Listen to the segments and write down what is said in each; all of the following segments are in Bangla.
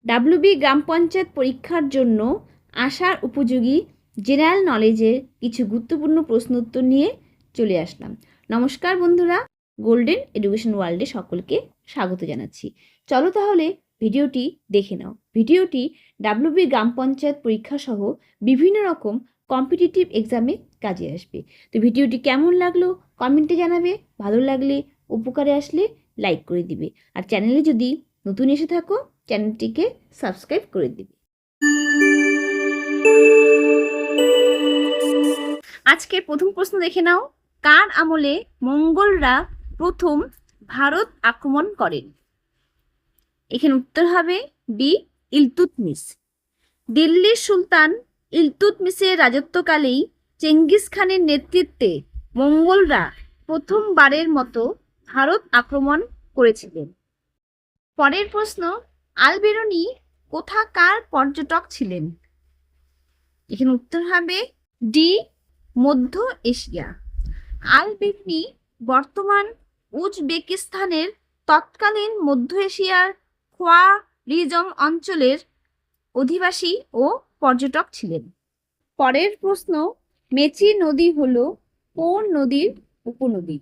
ডাব্লিউবি গ্রাম পঞ্চায়েত পরীক্ষার জন্য আসার উপযোগী জেনারেল নলেজের কিছু গুরুত্বপূর্ণ প্রশ্ন উত্তর নিয়ে চলে আসলাম। নমস্কার বন্ধুরা, গোল্ডেন এডুকেশন ওয়ার্ল্ডে সকলকে স্বাগত জানাচ্ছি। চলো তাহলে ভিডিওটি দেখে নাও। ভিডিওটি ডাব্লিউবি গ্রাম পঞ্চায়েত পরীক্ষা সহ বিভিন্ন রকম কম্পিটিটিভ এক্সামে কাজে আসবে। তো ভিডিওটি কেমন লাগলো কমেন্টে জানাবে, ভালো লাগলে উপকারে আসলে লাইক করে দিবে, আর চ্যানেলে যদি নতুন এসে থাকো চ্যানেলটিকে সাবস্ক্রাইব করে দিবে। আজকের প্রথম প্রশ্ন দেখে নাও, কার আমলে মঙ্গোলরা প্রথম ভারত আক্রমণ করেন? এখানে উত্তর হবে বি, ইলতুৎমিশ। দিল্লির সুলতান ইলতুৎমিশের রাজত্বকালেই চেঙ্গিস খানের নেতৃত্বে মঙ্গোলরা প্রথমবারের মতো ভারত আক্রমণ করেছিলেন। পরের প্রশ্ন, আলবেরুনি কোথাকার পর্যটক ছিলেন? এখানে উত্তর হবে ডি, মধ্য এশিয়া। আলবেরুনি বর্তমান উজবেকিস্তানের তৎকালীন মধ্য এশিয়ার খোয়ারিজম অঞ্চলের অধিবাসী ও পর্যটক ছিলেন। পরের প্রশ্ন, মেচি নদী হলো কোন নদীর উপনদী?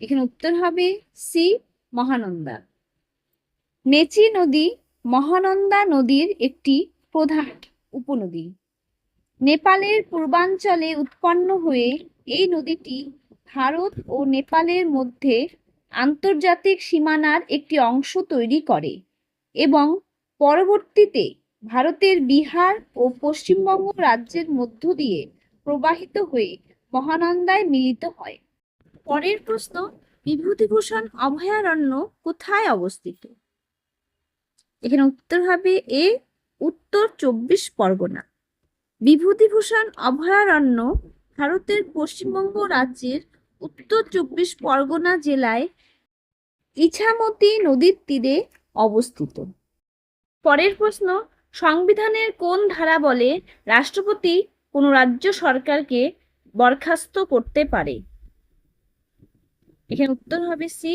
এখানে উত্তর হবে সি, মহানন্দা। মেচি নদী মহানন্দা নদীর একটি প্রধান উপনদী। নেপালের পূর্বাঞ্চলে উৎপন্ন হয়ে এই নদীটি ভারত ও নেপালের মধ্যে আন্তর্জাতিক সীমানার একটি অংশ তৈরি করে এবং পরবর্তীতে ভারতের বিহার ও পশ্চিমবঙ্গ রাজ্যের মধ্য দিয়ে প্রবাহিত হয়ে মহানন্দায় মিলিত হয়। পরের প্রশ্ন, বিভূতিভূষণ অভয়ারণ্য কোথায় অবস্থিত? এখানে উত্তর হবে এ, উত্তর 24 পরগনা। বিভূতিভূষণ অভয়ারণ্য ভারতের পশ্চিমবঙ্গ রাজ্যের উত্তর 24 পরগনা জেলায় ইছামতি নদীর তীরে অবস্থিত। পরের প্রশ্ন, সংবিধানের কোন ধারা বলে রাষ্ট্রপতি কোনো রাজ্য সরকারকে বরখাস্ত করতে পারে? এখানে উত্তর হবে সি,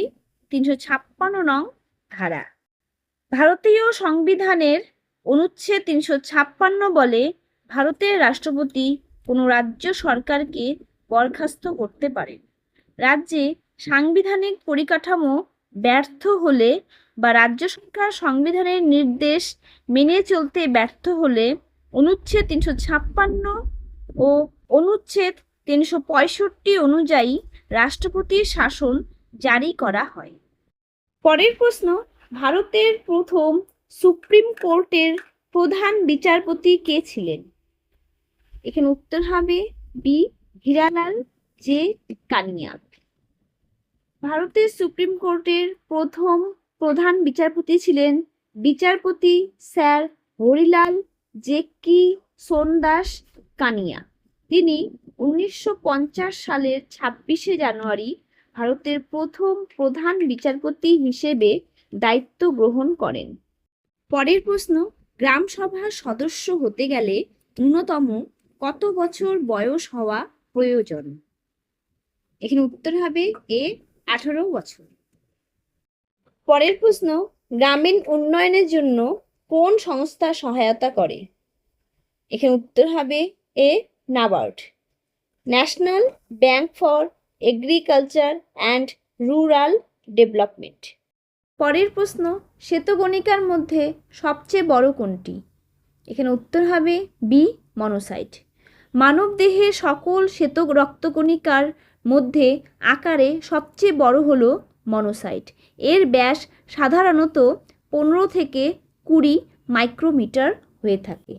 356 নং ধারা। ভারতীয় সংবিধানের অনুচ্ছেদ 356 বলে ভারতের রাষ্ট্রপতি কোনো রাজ্য সরকারকে বরখাস্ত করতে পারেন। রাজ্যে সাংবিধানিক পরিকাঠামো ব্যর্থ হলে বা রাজ্য সরকার সংবিধানের নির্দেশ মেনে চলতে ব্যর্থ হলে অনুচ্ছেদ 356 ও অনুচ্ছেদ 365 অনুযায়ী রাষ্ট্রপতির শাসন জারি করা হয়। পরের প্রশ্ন, ভারতের প্রথম সুপ্রিম কোর্টের প্রধান বিচারপতি কে ছিলেন? এখানে উত্তর হবে বি, হীরালাল জে কানিয়া। ভারতের সুপ্রিম কোর্টের প্রথম প্রধান বিচারপতি ছিলেন বিচারপতি স্যার হরিলাল জেকি সোনদাস কানিয়া। তিনি 1950 সালের 26শে জানুয়ারি ভারতের প্রথম প্রধান বিচারপতি হিসেবে দায়িত্ব গ্রহণ করেন। পরের প্রশ্ন, গ্রাম সভার সদস্য হতে গেলে ন্যূনতম কত বছর বয়স হওয়া প্রয়োজন? এখানে উত্তর হবে এ, 18 বছর। পরের প্রশ্ন, গ্রামীণ উন্নয়নের জন্য কোন সংস্থা সহায়তা করে? এখানে উত্তর হবে A, NABARD, National Bank for Agriculture and Rural Development. পরের প্রশ্ন, শ্বেতকণিকার মধ্যে সবচেয়ে বড় কোনটি? এখানে উত্তর হবে বি, মনোসাইট। মানব দেহের সকল শ্বেত রক্তকণিকার মধ্যে আকারে সবচেয়ে বড় হলো মনোসাইট। এর ব্যাস সাধারণত 15 থেকে 20 মাইক্রোমিটার হয়ে থাকে।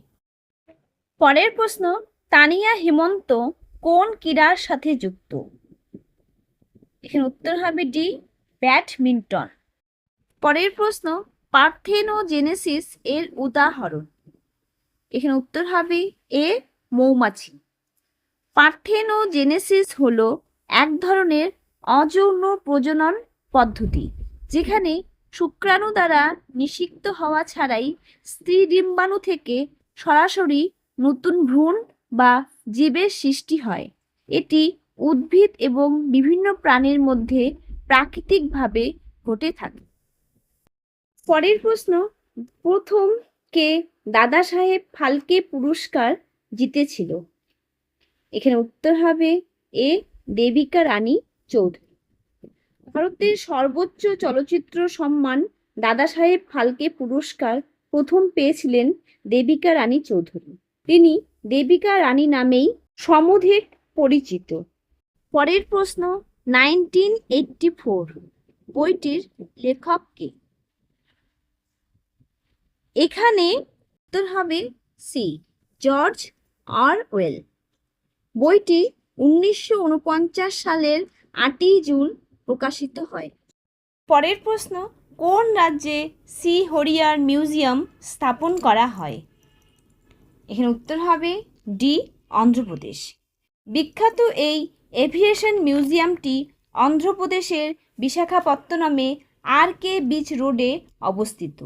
পরের প্রশ্ন, তানিয়া হেমন্ত কোন ক্রীড়ার সাথে যুক্ত? এখানে উত্তর হবে ডি, ব্যাডমিন্টন। পরের প্রশ্ন, পার্থেনোজেনেসিস এর উদাহরণ? এখানে উত্তর হবে এ, মৌমাছি। পার্থেনোজেনেসিস হলো এক ধরনের অযৌন প্রজনন পদ্ধতি যেখানে শুক্রাণু দ্বারা নিষিক্ত হওয়া ছাড়াই স্ত্রী ডিম্বাণু থেকে সরাসরি নতুন ভ্রূণ বা জীবের সৃষ্টি হয়। এটি উদ্ভিদ এবং বিভিন্ন প্রাণীর মধ্যে প্রাকৃতিকভাবে ঘটে থাকে। পরের প্রশ্ন, প্রথম কে দাদা সাহেব ফালকে পুরস্কার জিতেছিল? এখানে উত্তর হবে এ দেবিকা রানী চৌধুরী। ভারতের সর্বোচ্চ চলচ্চিত্র সম্মান দাদা সাহেব ফালকে পুরস্কার প্রথম পেয়েছিলেন দেবিকা রানী চৌধুরী। তিনি দেবিকা রানী নামেই সমধিক পরিচিত। পরের প্রশ্ন, 1984 বইটির লেখক কে? এখানে উত্তর হবে সি জর্জ অরওয়েল। বইটি 1949 সালের 8ই জুন প্রকাশিত হয়। পরের প্রশ্ন, কোন রাজ্যে সি হরিয়ার মিউজিয়াম স্থাপন করা হয়? এখানে উত্তর হবে ডি অন্ধ্রপ্রদেশ। বিখ্যাত এই এভিয়েশন মিউজিয়ামটি অন্ধ্রপ্রদেশের বিশাখাপত্তনমে আর.কে. বিচ রোডে অবস্থিত।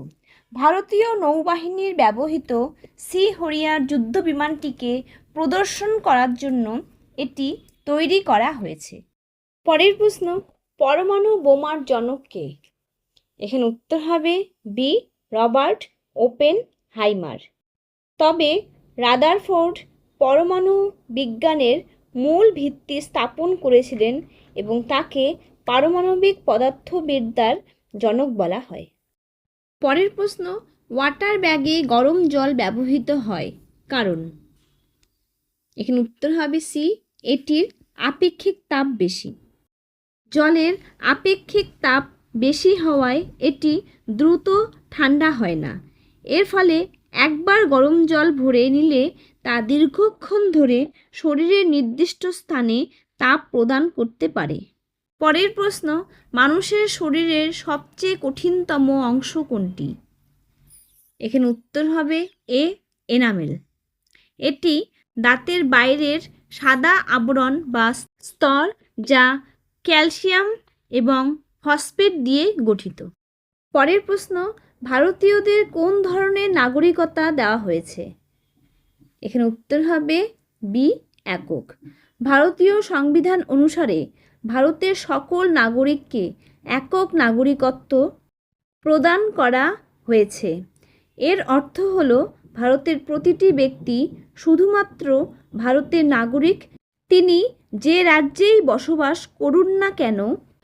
ভারতীয় নৌবাহিনীর ব্যবহৃত সি হরিয়ার যুদ্ধ বিমানটিকে প্রদর্শন করার জন্য এটি তৈরি করা হয়েছে। পরের প্রশ্ন, পরমাণু বোমার জনক কে? এখানে উত্তর হবে বি রবার্ট ওপেনহাইমার। তবে রাদারফোর্ড পরমাণু বিজ্ঞানের মূল ভিত্তি স্থাপন করেছিলেন এবং তাকে পারমাণবিক পদার্থবিদ্যার জনক বলা হয়। পরের প্রশ্ন, ওয়াটার ব্যাগে গরম জল ব্যবহৃত হয় কারণ? এখানে উত্তর হবে সি এটির আপেক্ষিক তাপ বেশি। জলের আপেক্ষিক তাপ বেশি হওয়ায় এটি দ্রুত ঠান্ডা হয় না। এর ফলে একবার গরম জল ভরে নিলে তা দীর্ঘক্ষণ ধরে শরীরের নির্দিষ্ট স্থানে তাপ প্রদান করতে পারে। পরের প্রশ্ন, মানুষের শরীরের সবচেয়ে কঠিনতম অংশ কোনটি? এখানে উত্তর হবে এ এনামেল। এটি দাঁতের বাইরের সাদা আবরণ বা স্তর যা ক্যালসিয়াম এবং ফসফেট দিয়ে গঠিত। পরের প্রশ্ন, ভারতীয়দের কোন ধরনের নাগরিকতা দেওয়া হয়েছে? এখানে উত্তর হবে বি একক। ভারতীয় সংবিধান অনুসারে ভারতের সকল নাগরিককে একক নাগরিকত্ব প্রদান করা হয়েছে। এর অর্থ হল ভারতের প্রতিটি ব্যক্তি শুধুমাত্র ভারতের নাগরিক। তিনি যে রাজ্যেই বসবাস করুন না কেন,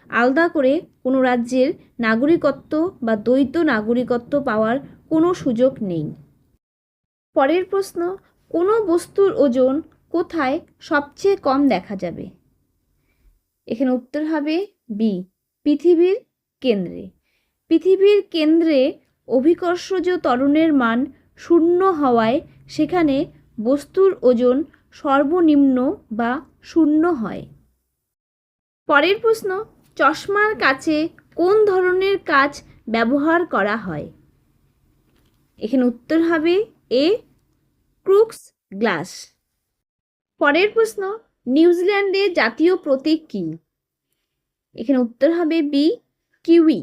আলাদা করে কোনো রাজ্যের নাগরিকত্ব বা দ্বৈত নাগরিকত্ব পাওয়ার কোনো সুযোগ নেই। পরের প্রশ্ন, কোনো বস্তুর ওজন কোথায় সবচেয়ে কম দেখা যাবে? এখানে উত্তর হবে বি পৃথিবীর কেন্দ্রে। পৃথিবীর কেন্দ্রে অভিকর্ষজ ত্বরণের মান শূন্য হওয়ায় সেখানে বস্তুর ওজন সর্বনিম্ন বা শূন্য হয়। পরের প্রশ্ন, চশমার কাছে কোন ধরনের কাচ ব্যবহার করা হয়? এখানে উত্তর হবে এ ক্রুক্স গ্লাস। পরের প্রশ্ন, নিউজিল্যান্ডের জাতীয় প্রতীক কী? এখানে উত্তর হবে বি কিউই।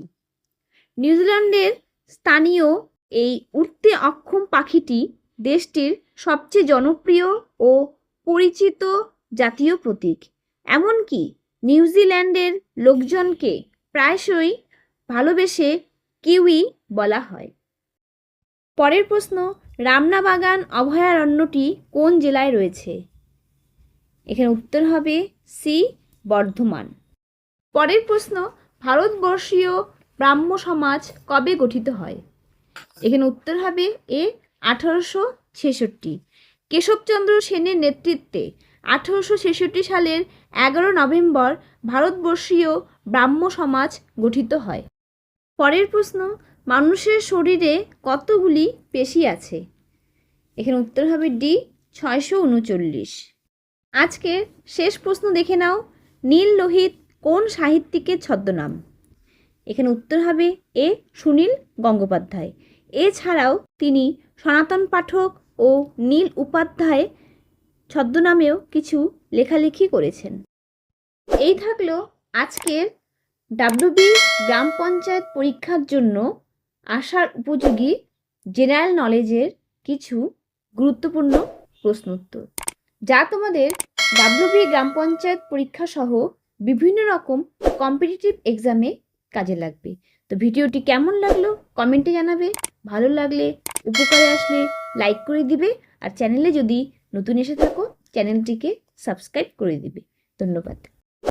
নিউজিল্যান্ডের স্থানীয় এই উড়তে অক্ষম পাখিটি দেশটির সবচেয়ে জনপ্রিয় ও পরিচিত জাতীয় প্রতীক। এমনকি নিউজিল্যান্ডের লোকজনকে প্রায়শই ভালোবেসে কিউই বলা হয়। পরের প্রশ্ন, রামনাবাগান অভয়ারণ্যটি কোন জেলায় রয়েছে? এখানে উত্তর হবে সি বর্ধমান। পরের প্রশ্ন, ভারতবর্ষীয় ব্রাহ্ম সমাজ কবে গঠিত হয়? এখানে উত্তর হবে এ 1866। কেশবচন্দ্র সেনের নেতৃত্বে 1866 সালের 11 নভেম্বর ভারতবর্ষীয় ব্রাহ্ম সমাজ গঠিত হয়। পরের প্রশ্ন, মানুষের শরীরে কতগুলি পেশি আছে? এখানে উত্তর হবে ডি 639। আজকের শেষ প্রশ্ন দেখে নাও, নীল লোহিত কোন সাহিত্যিকের ছদ্মনাম? এখানে উত্তর হবে এ সুনীল গঙ্গোপাধ্যায়। এছাড়াও তিনি সনাতন পাঠক ও নীল উপাধ্যায় ছদ্মনামেও কিছু লেখালেখি করেছেন। এই থাকলো আজকের ডাব্লিউবি গ্রাম পঞ্চায়েত পরীক্ষার জন্য আসার উপযোগী জেনারেল নলেজের কিছু গুরুত্বপূর্ণ প্রশ্নোত্তর, যা তোমাদের ডাব্লিউবি গ্রাম পঞ্চায়েত পরীক্ষা সহ বিভিন্ন রকম কম্পিটিটিভ এক্সামে কাজে লাগবে। তো ভিডিওটি কেমন লাগলো কমেন্টে জানাবে। ভালো লাগলে, উপকারে আসলে লাইক করে দিবে, আর চ্যানেলে যদি নতুন এসে থাকো চ্যানেলটিকে সাবস্ক্রাইব করে দিবে। ধন্যবাদ।